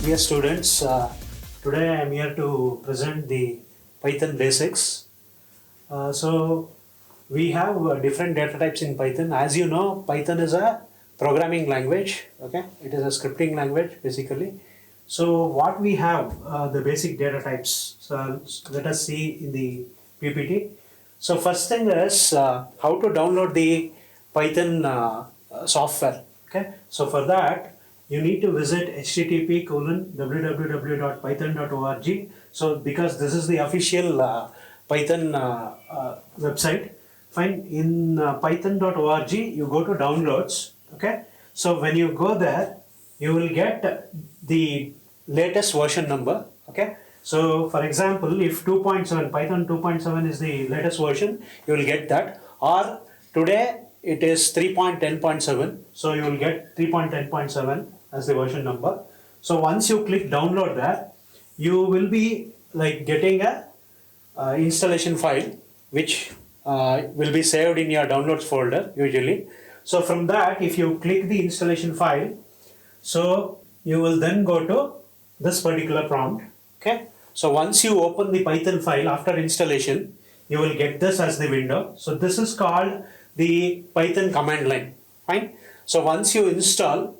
Dear students, today I am here to present the Python basics. So we have different data types in Python. As you know, Python is a programming language. Okay, it is a scripting language basically. So what we have, the basic data types. So let us see in the PPT. So first thing is how to download the Python software. Okay, so for that you need to visit http://www.python.org. So because this is the official Python website, fine. In python.org you go to downloads. Okay, so when you go there you will get the latest version number. Okay, so for example, if 2.7 Python 2.7 is the latest version, you will get that. Or today it is 3.10.7, so you will get 3.10.7 as the version number. So once you click download that, you will be like getting a installation file which will be saved in your downloads folder usually. So from that, if you click the installation file, so you will then go to this particular prompt. Okay, so once you open the Python file after installation, you will get this as the window. So this is called the Python command line. Fine. So once you install,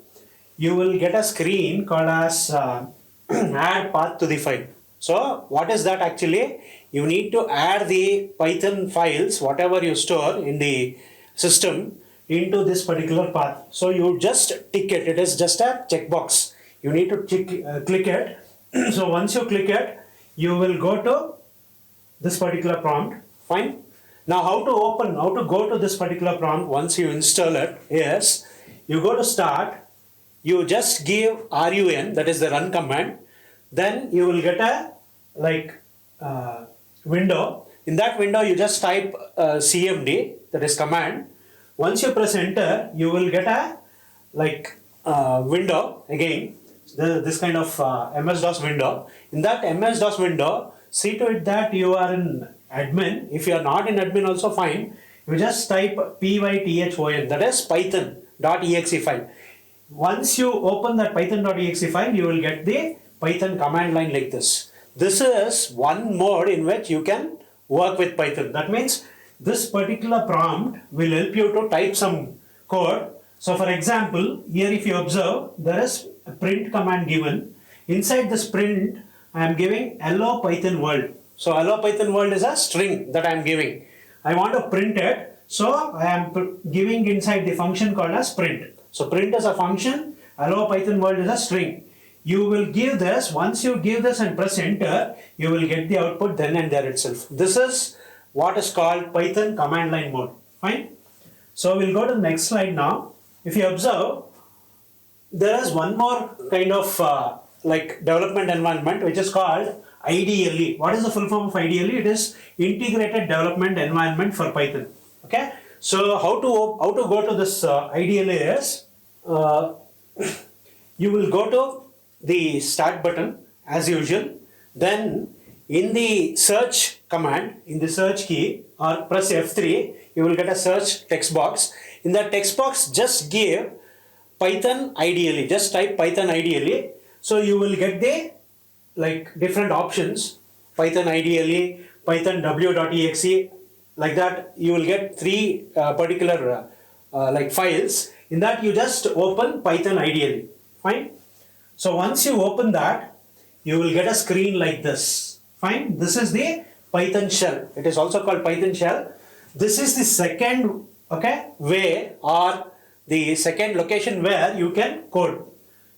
you will get a screen called as add path to the file. So what is that actually? You need to add the Python files, whatever you store in the system, into this particular path. So you just tick it. It is just a checkbox. You need to click it. So once you click it, you will go to this particular prompt. Fine. Now how to go to this particular prompt once you install it is, you go to start, you just give run, that is the run command, then you will get a window. In that window you just type cmd, that is command. Once you press enter, you will get a window again, this kind of MS-DOS window. In that MS-DOS window, see to it that you are in admin. If you are not in admin also fine. You just type python, that is python.exe file. Once you open that python.exe file, you will get the Python command line like this. This is one mode in which you can work with Python. That means this particular prompt will help you to type some code. So for example, here if you observe, there is a print command given. Inside this print, I am giving hello Python world. So hello Python world is a string that I am giving. I want to print it, so I am giving inside the function called as print. So print is a function, hello Python world is a string. You will give this, once you give this and press enter, you will get the output then and there itself. This is what is called Python command line mode. Fine. So we'll go to the next slide now. If you observe, there is one more kind of development environment which is called IDLE. What is the full form of IDLE? It is Integrated Development Environment for Python. Okay. So how to go to this IDLE is, you will go to the start button as usual. Then in the search command, in the search key, or press F3, you will get a search text box. In that text box, just give Python IDLE. Just type Python IDLE. So you will get the different options. Python IDLE, Python w.exe, like that. You will get three particular files. In that you just open Python IDLE. Fine. So once you open that, you will get a screen like this. Fine. This is the Python shell. It is also called Python shell. This is the second way, or the second location where you can code.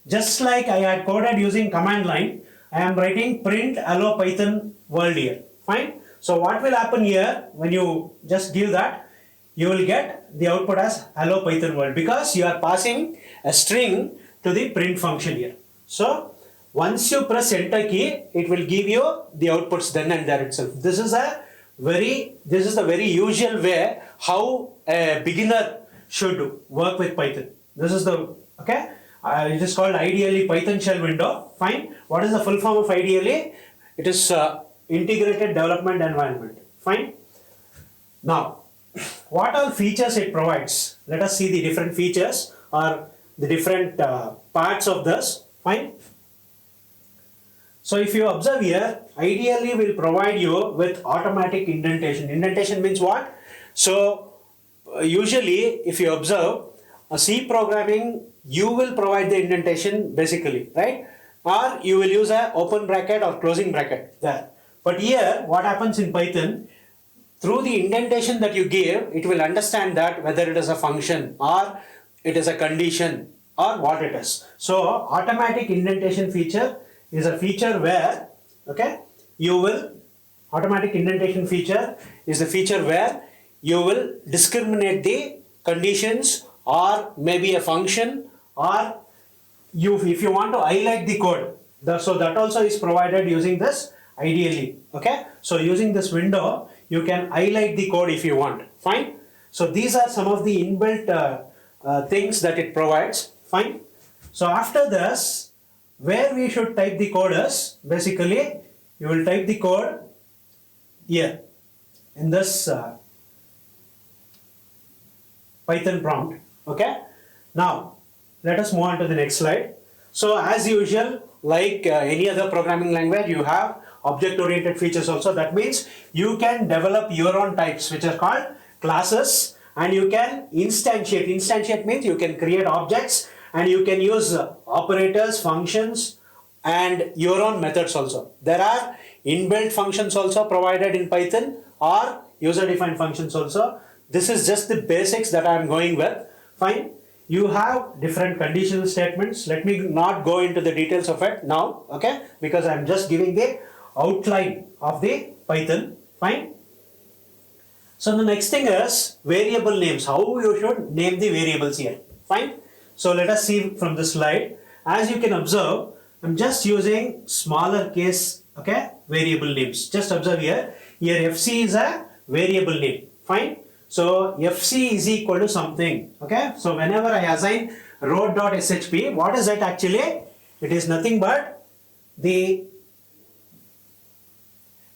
Just like I had coded using command line, I am writing print hello Python world here. Fine. So what will happen here when you just give that, you will get the output as hello Python world, because you are passing a string to the print function here. So once you press enter key, it will give you the outputs then and there itself. This is the very usual way how a beginner should work with Python. This is the it is called IDLE Python shell window. Fine. What is the full form of IDLE? It is Integrated Development Environment. Fine. Now, what all features it provides? Let us see the different features or the different parts of this. Fine. So if you observe here, ideally will provide you with automatic indentation. Indentation means what? So usually if you observe a C programming, you will provide the indentation basically, right? Or you will use a open bracket or closing bracket there. But here what happens in Python, through the indentation that you give, it will understand that whether it is a function or it is a condition or what it is. So automatic indentation feature is a feature where, okay, you will, automatic indentation feature is the feature where you will discriminate the conditions or maybe a function, or you, if you want to highlight the code, so that also is provided using this ideally, okay. So using this window, you can highlight the code if you want, fine. So these are some of the inbuilt things that it provides, fine. So after this, where we should type the code is, basically you will type the code here in this Python prompt, okay. Now let us move on to the next slide. So as usual, like any other programming language, you have object oriented features also. That means you can develop your own types, which are called classes, and you can instantiate. Instantiate means you can create objects and you can use operators, functions, and your own methods also. There are inbuilt functions also provided in Python, or user defined functions also. This is just the basics that I am going with, fine. You have different conditional statements. Let me not go into the details of it now, okay, because I am just giving the outline of the Python, fine. So the next thing is variable names, how you should name the variables here, fine. So let us see from this slide. As you can observe, I'm just using smaller case, okay, variable names. Just observe here. Here FC is a variable name, fine. So FC is equal to something, okay. So whenever I assign road.shp, what is it actually? It is nothing but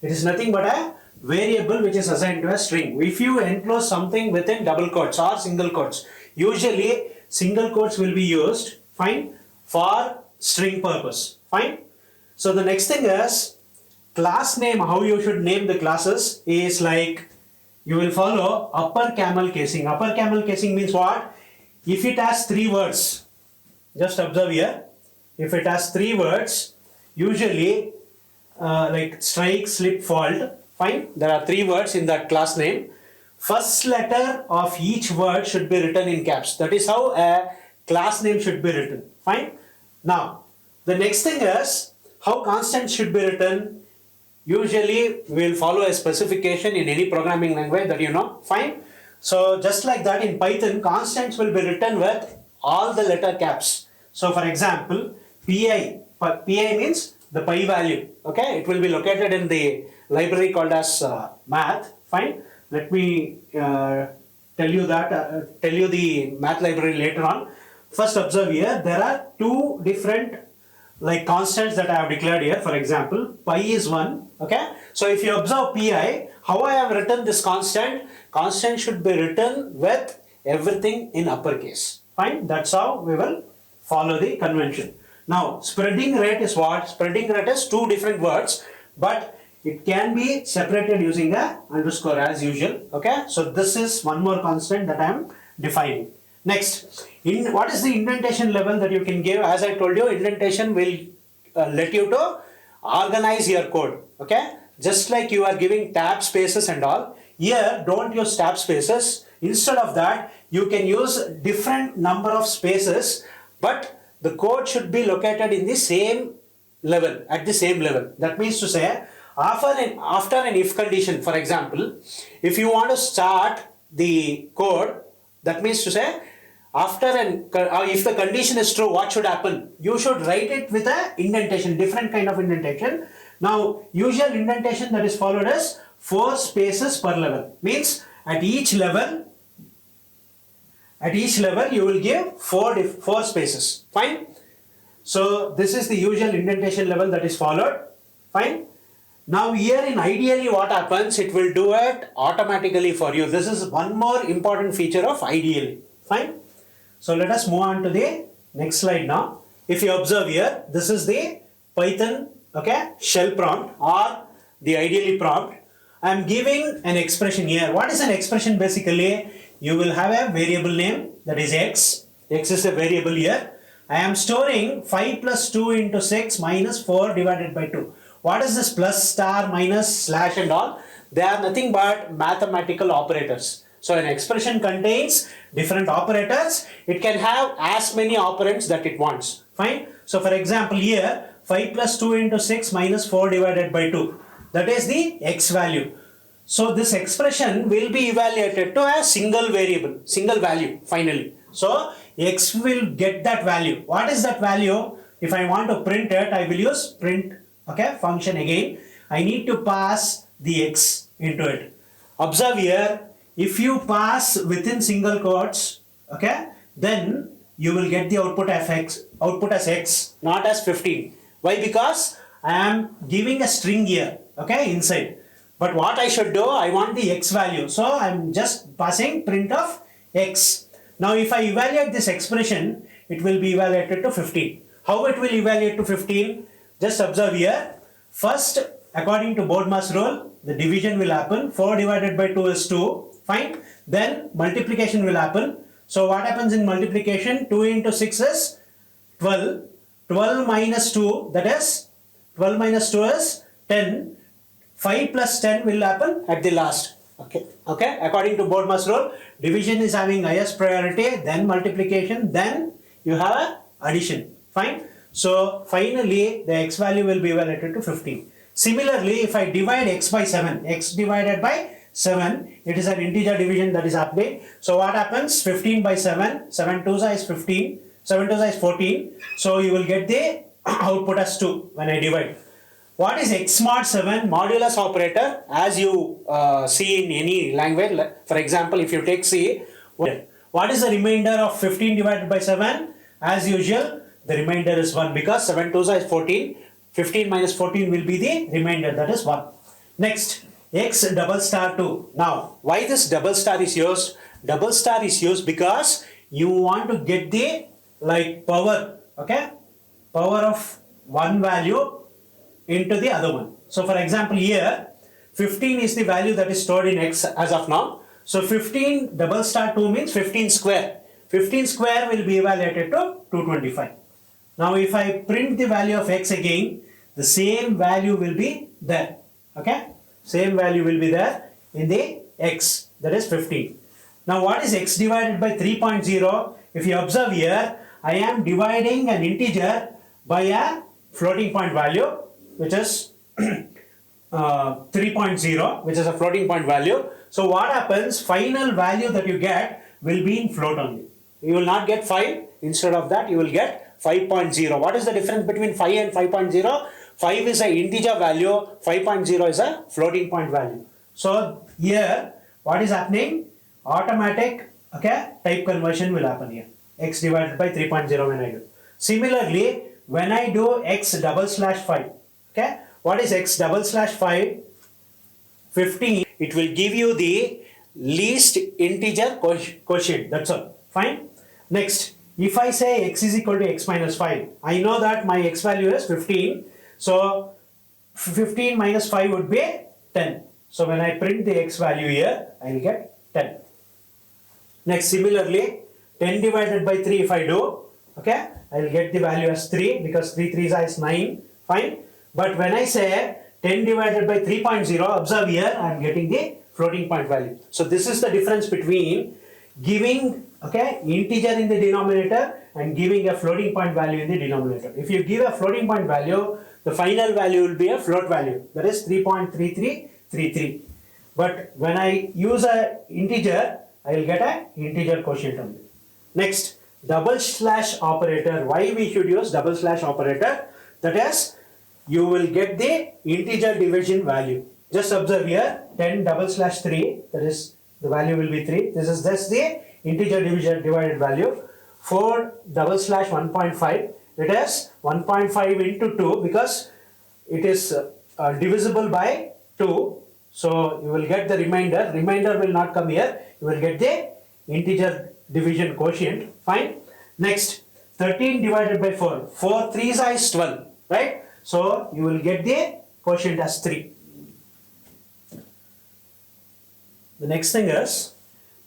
a variable which is assigned to a string. If you enclose something within double quotes or single quotes, usually single quotes will be used, fine, for string purpose, fine. So the next thing is class name. How you should name the classes is like, you will follow upper camel casing. Upper camel casing means what? If it has 3 words, just observe here, if it has 3 words, usually like strike, slip, fault, fine, there are 3 words in that class name. First letter of each word should be written in caps. That is how a class name should be written, fine. Now the next thing is how constants should be written. Usually we will follow a specification in any programming language that you know, fine. So just like that in Python, constants will be written with all the letter caps. So for example, pi means the pi value, okay. It will be located in the library called as math, fine. Let me tell you the math library later on. First observe here, there are 2 different like constants that I have declared here. For example, pi is 1, okay. So if you observe pi, how I have written this constant should be written with everything in uppercase, fine. That's how we will follow the convention. Now spreading rate is what? Spreading rate is 2 different words, but it can be separated using a underscore as usual, okay. So this is one more constant that I am defining. Next, what is the indentation level that you can give? As I told you, indentation will let you to organize your code, okay. Just like you are giving tab spaces and all, here don't use tab spaces. Instead of that, you can use different number of spaces, but the code should be located in the same level, at the same level. That means to say, after an if condition, for example, if you want to start the code, that means to say, if the condition is true, what should happen? You should write it with a indentation, different kind of indentation. Now, usual indentation that is followed is 4 spaces per level. Means at each level you will give 4 spaces. Fine. So this is the usual indentation level that is followed. Fine. Now here in ideally what happens, it will do it automatically for you. This is one more important feature of ideally. Fine. So let us move on to the next slide now. If you observe here, this is the Python okay, shell prompt or the ideally prompt, I am giving an expression here. What is an expression? Basically, you will have a variable name, that is x. X is a variable here. I am storing 5 plus 2 into 6 minus 4 divided by 2. What is this plus, star, minus, slash and all? They are nothing but mathematical operators. So an expression contains different operators. It can have as many operands that it wants. Fine. So for example here, 5 plus 2 into 6 minus 4 divided by 2. That is the x value. So this expression will be evaluated to a single variable, single value finally. So x will get that value. What is that value? If I want to print it, I will use print, okay, function again. I need to pass the x into it. Observe here, if you pass within single quotes, okay, then you will get the output as x, not as 15. Why? Because I am giving a string here, okay, inside. But what I should do, I want the x value. So I am just passing print of x. Now if I evaluate this expression, it will be evaluated to 15. How it will evaluate to 15? Just observe here. First, according to BODMAS rule, the division will happen. 4 divided by 2 is 2. Fine. Then multiplication will happen. So what happens in multiplication? 2 into 6 is 12. 12 minus 2, that is 12 minus 2 is 10. 5 plus 10 will happen at the last. Okay. According to BODMAS rule, division is having highest priority, then multiplication, then you have addition. Fine. So finally the x value will be evaluated to 15. Similarly, if I divide x by 7, x divided by 7, it is an integer division that is happening. So what happens? 15 by 7, 7 2s is 15, 7 2s is 14. So you will get the output as 2 when I divide. What is x mod 7? Modulus operator, as you see in any language. For example, if you take C, what is the remainder of 15 divided by 7? As usual, the remainder is 1 because 7 2s is 14. 15 minus 14 will be the remainder, that is 1. Next, x double star 2. Now, why this double star is used? Double star is used because you want to get the power, okay? Power of one value into the other one. So for example here, 15 is the value that is stored in x as of now. So 15 double star 2 means 15 square. 15 square will be evaluated to 225. Now if I print the value of x again, the same value will be there. Okay? Same value will be there in the x, that is 15. Now what is x divided by 3.0? If you observe here, I am dividing an integer by a floating point value, which is 3.0, which is a floating point value. So what happens? Final value that you get will be in float only. You will not get 5. Instead of that, you will get 5.0. What is the difference between 5 and 5.0? 5 is an integer value, 5.0 is a floating point value. So here, what is happening? Automatic, okay, type conversion will happen here. X divided by 3.0 when I do. Similarly, when I do x double slash 5, okay, what is x double slash 5? 15. It will give you the least integer quotient. That's all. Fine. Next, if I say x is equal to x minus 5, I know that my x value is 15. So 15 minus 5 would be 10. So when I print the x value here, I will get 10. Next, similarly, 10 divided by 3 if I do, okay, I will get the value as 3 because 3 3s is 9. Fine. But when I say 10 divided by 3.0, observe here, I am getting the floating point value. So this is the difference between giving, okay, integer in the denominator and giving a floating point value in the denominator. If you give a floating point value, the final value will be a float value, that is 3.3333. But when I use a integer, I will get a integer quotient only. Next, double slash operator. Why we should use double slash operator? That is, you will get the integer division value. Just observe here, 10 double slash 3, that is, the value will be 3. This is just the integer division divided value. 4 double slash 1.5, it is 1.5 into 2 because it is divisible by 2. So you will get the remainder. Remainder will not come here. You will get the integer division quotient. Fine. Next, 13 divided by 4. 4 3s is 12. Right? So you will get the quotient as 3. The next thing is,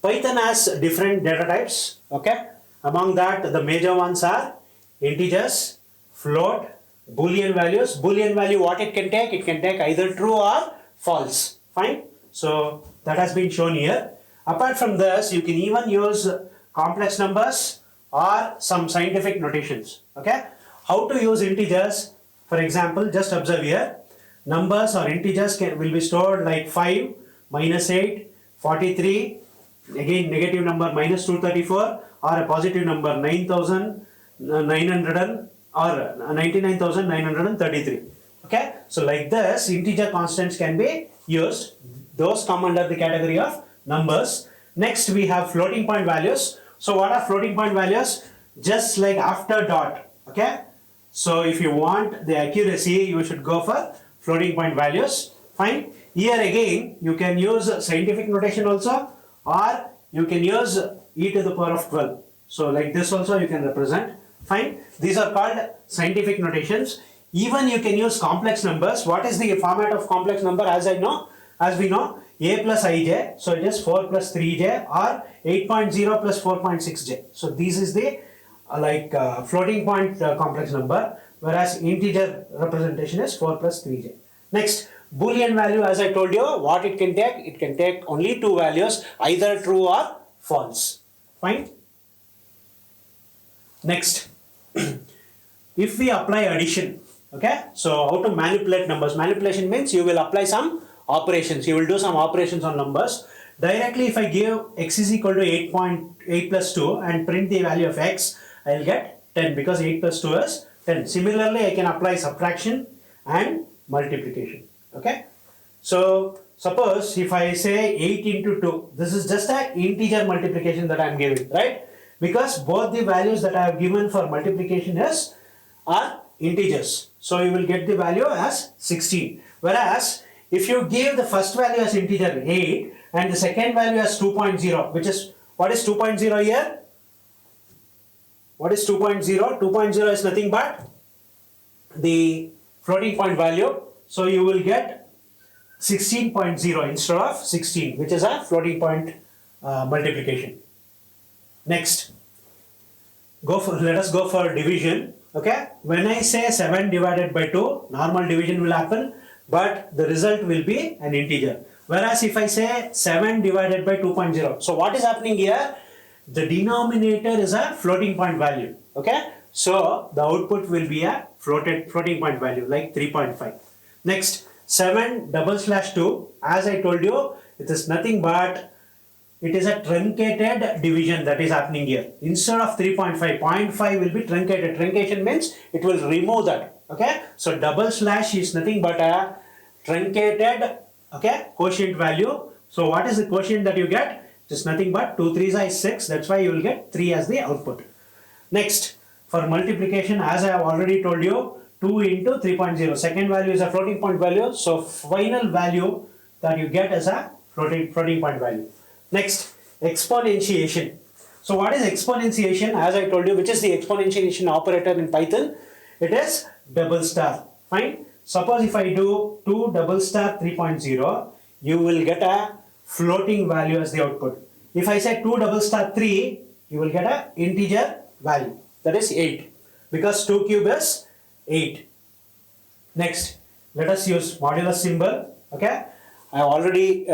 Python has different data types. Okay, among that the major ones are integers, float, boolean values. Boolean value, what it can take? It can take either true or false. Fine. So that has been shown here. Apart from this, you can even use complex numbers or some scientific notations. Okay, how to use integers? For example, just observe here. Numbers or integers will be stored like 5, -8, 43, again negative number -234, or a positive number 9,900 or 99,933. Okay, so like this, integer constants can be used. Those come under the category of numbers. Next, we have floating point values. So what are floating point values? Just like after dot. Okay, so if you want the accuracy, you should go for floating point values. Fine. Here again, you can use scientific notation also, or you can use e to the power of 12. So like this also you can represent. Fine. These are called scientific notations. Even you can use complex numbers. What is the format of complex number? As we know, a plus ij. So it is 4 plus 3j, or 8.0 plus 4.6j. So this is the floating point complex number, whereas integer representation is 4 plus 3j. Next, Boolean value, as I told you, what it can take? It can take only two values, either true or false. Fine. Next, if we apply addition, okay, so how to manipulate numbers? Manipulation means you will apply some operations, you will do some operations on numbers. Directly, if I give x is equal to 8.8 plus 2 and print the value of x, I will get 10, because 8 plus 2 is 10. Similarly, I can apply subtraction and multiplication. Okay, so suppose if I say 8 into 2, this is just an integer multiplication that I am giving, right? Because both the values that I have given for multiplication are integers. So you will get the value as 16. Whereas if you give the first value as integer 8 and the second value as 2.0, which is, what is 2.0 here? What is 2.0? 2.0 is nothing but the floating point value. So you will get 16.0 instead of 16, which is a floating point multiplication. Next, let us go for division. Okay, when I say 7 divided by 2, normal division will happen, but the result will be an integer. Whereas if I say 7 divided by 2.0, so what is happening here? The denominator is a floating point value. Okay, so the output will be a floating point value like 3.5. Next, 7/2, as I told you, it is nothing but it is a truncated division that is happening here. Instead of 3.5, 0.5 will be truncated. Truncation means it will remove that. Okay, so / is nothing but a truncated, okay, quotient value. So what is the quotient that you get? It is nothing but 2 3s is 6. That's why you will get 3 as the output. Next, for multiplication, as I have already told you, 2 into 3.0. Second value is a floating point value. So final value that you get is a floating point value. Next, exponentiation. So what is exponentiation? As I told you, which is the exponentiation operator in Python? It is double star. Fine. Suppose if I do 2 double star 3.0, you will get a floating value as the output. If I say 2 double star 3, you will get a integer value. That is 8. Because 2 cube is 8. Next, let us use modulus symbol. Okay, I have already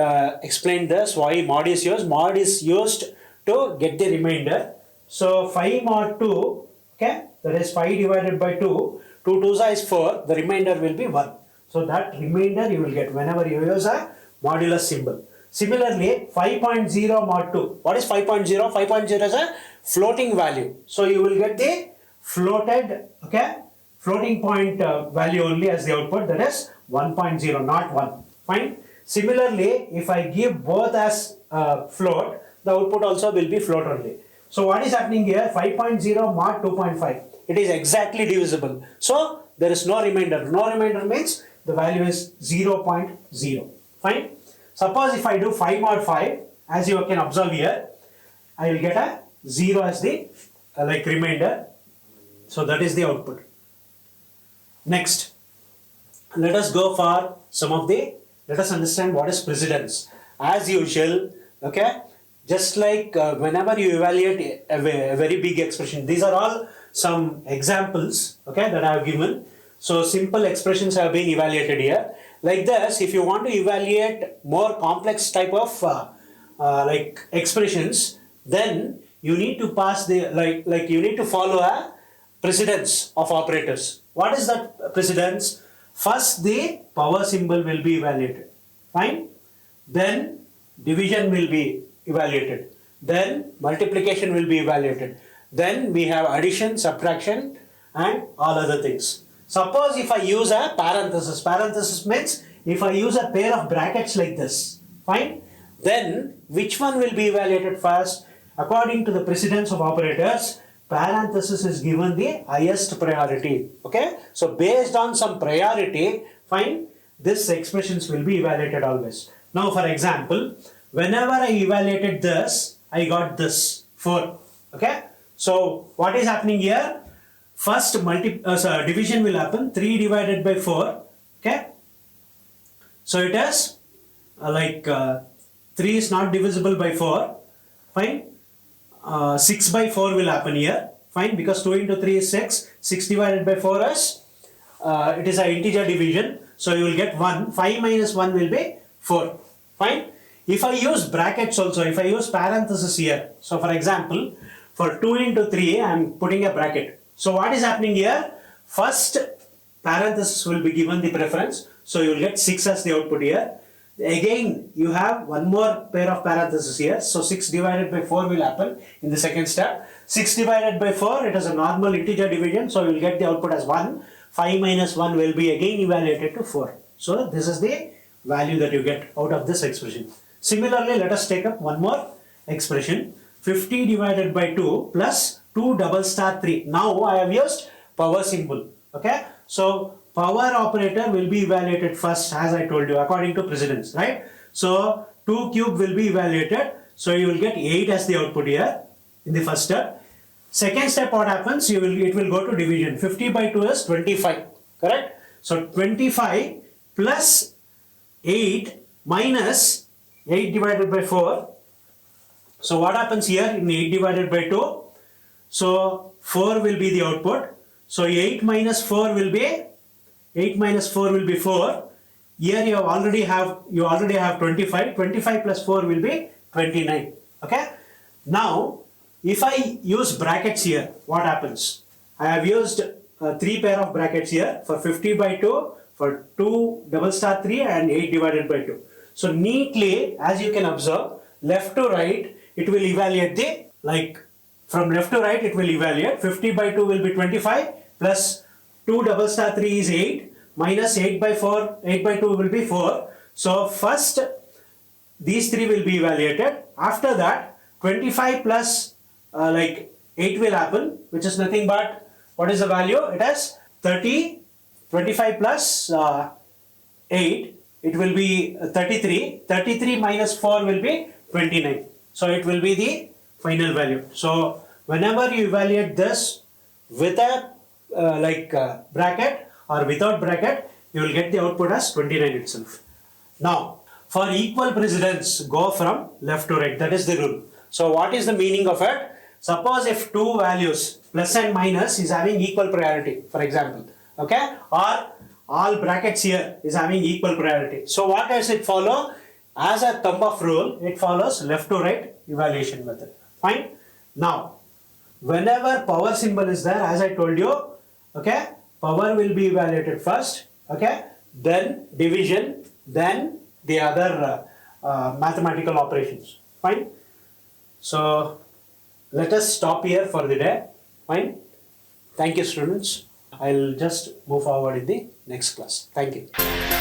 explained this, why mod is used. Mod is used to get the remainder. So 5 mod 2, okay, that is 5 divided by 2. 2 2s is 4. The remainder will be 1. So that remainder you will get whenever you use a modulus symbol. Similarly, 5.0 mod 2. What is 5.0? 5.0 is a floating value. So you will get the floated, okay, floating point value only as the output, that is 1.0, not 1. Fine. Similarly, if I give both as float, the output also will be float only. So what is happening here? 5.0 mod 2.5. It is exactly divisible. So there is no remainder. No remainder means the value is 0.0. Fine. Suppose if I do 5 mod 5, as you can observe here, I will get a 0 as the remainder. So that is the output. Next, let us go for some of the, let us understand what is precedence. As usual, okay, just like whenever you evaluate a very big expression, these are all some examples, okay, that I have given. So simple expressions have been evaluated here. Like this, if you want to evaluate more complex type of like expressions, then you need to pass the, like you need to follow a precedence of operators. What is that precedence? First the power symbol will be evaluated, fine, then division will be evaluated, then multiplication will be evaluated, then we have addition, subtraction and all other things. Suppose if I use a parenthesis, parenthesis means if I use a pair of brackets like this, fine, then which one will be evaluated first? According to the precedence of operators, parenthesis is given the highest priority, okay. So based on some priority, fine, this expressions will be evaluated always. Now for example, whenever I evaluated this, I got this 4, okay. So what is happening here? First division will happen, 3 divided by 4, okay. So it is 3 is not divisible by 4, fine. 6 by 4 will happen here, fine, because 2 into 3 is 6, 6 divided by 4 is, it is an integer division, so you will get 1, 5 minus 1 will be 4, fine. If I use brackets also, if I use parenthesis here, so for example, for 2 into 3, I am putting a bracket. So what is happening here? First parenthesis will be given the preference, so you will get 6 as the output here. Again, you have one more pair of parentheses here, so 6 divided by 4 will happen in the second step. 6 divided by 4, it is a normal integer division, so you will get the output as 1. 5 minus 1 will be again evaluated to 4. So this is the value that you get out of this expression. Similarly, let us take up one more expression. 50 divided by 2 plus 2 double star 3. Now I have used power symbol, okay. So power operator will be evaluated first, as I told you, according to precedence, right? So 2 cube will be evaluated, so you will get 8 as the output here in the first step. Second step, what happens? It will go to division. 50 by 2 is 25, correct? So 25 plus 8 minus 8 divided by 4. So what happens here in 8 divided by 2? So 4 will be the output. So 8 minus 4 will be 4. Here you already have 25. 25 plus 4 will be 29. Okay. Now if I use brackets here, what happens? I have used 3 pair of brackets here for 50 by 2, for 2 double star 3 and 8 divided by 2. So neatly, as you can observe, left to right, it will evaluate from left to right, it will evaluate 50 by 2 will be 25 plus 2 double star 3 is 8 minus 8 by 4, 8 by 2 will be 4. So first these 3 will be evaluated. After that 25 plus 8 will happen, which is nothing but, what is the value? It is 30. 25 plus 8, it will be 33. 33 minus 4 will be 29. So it will be the final value. So whenever you evaluate this with a bracket or without bracket, you will get the output as 29 itself. Now for equal precedence, go from left to right. That is the rule. So what is the meaning of it? Suppose if two values plus and minus is having equal priority, for example, okay, or all brackets here is having equal priority. So what does it follow? As a thumb of rule, it follows left to right evaluation method. Fine. Now whenever power symbol is there, as I told you, okay, power will be evaluated first, okay, then division, then the other mathematical operations. Fine. So let us stop here for the day. Fine. Thank you, students. I'll just move forward in the next class. Thank you.